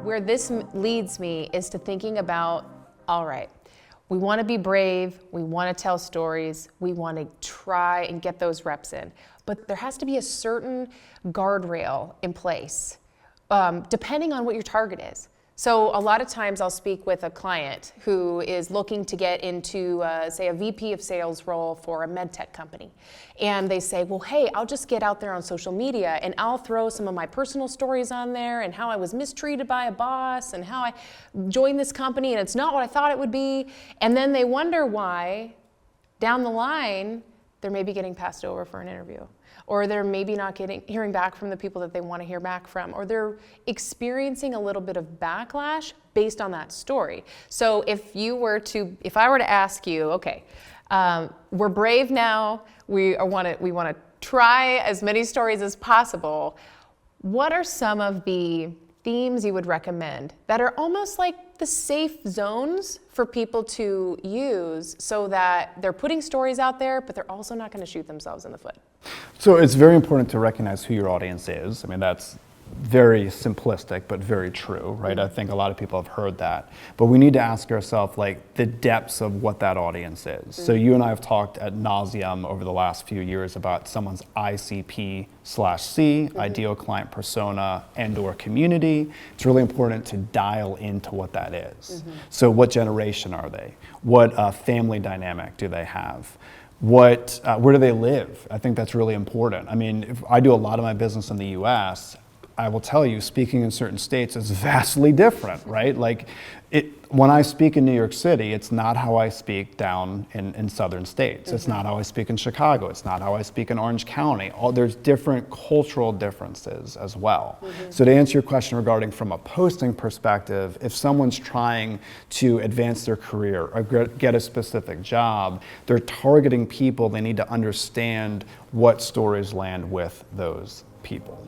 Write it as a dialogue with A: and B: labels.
A: Where this leads me is to thinking about, all right, we want to be brave, we want to tell stories, we want to try and get those reps in, but there has to be a certain guardrail in place, depending on what your target is. So a lot of times I'll speak with a client who is looking to get into, say, a VP of sales role for a med tech company. And they say, well, hey, I'll just get out there on social media and I'll throw some of my personal stories on there and how I was mistreated by a boss and how I joined this company and it's not what I thought it would be. And then they wonder why down the line they're maybe getting passed over for an interview, or they're maybe not hearing back from the people that they want to hear back from, or they're experiencing a little bit of backlash based on that story. So if I were to ask you, okay, we're brave now, we want to try as many stories as possible, what are some of the themes you would recommend that are almost like the safe zones for people to use so that they're putting stories out there, but they're also not going to shoot themselves in the foot?
B: So it's very important to recognize who your audience is. I mean, that's very simplistic, but very true, right? Mm-hmm. I think a lot of people have heard that. But we need to ask ourselves, like, the depths of what that audience is. Mm-hmm. So you and I have talked ad nauseum over the last few years about someone's ICP/C, mm-hmm. ideal client persona, and/or community. It's really important to dial into what that is. Mm-hmm. So what generation are they? What family dynamic do they have? Where do they live? I think that's really important. I mean, if I do a lot of my business in the US, I will tell you, speaking in certain states is vastly different, right? Like, when I speak in New York City, it's not how I speak down in southern states. Mm-hmm. It's not how I speak in Chicago. It's not how I speak in Orange County. There's different cultural differences as well. Mm-hmm. So to answer your question regarding from a posting perspective, if someone's trying to advance their career or get a specific job, they're targeting people, they need to understand what stories land with those people.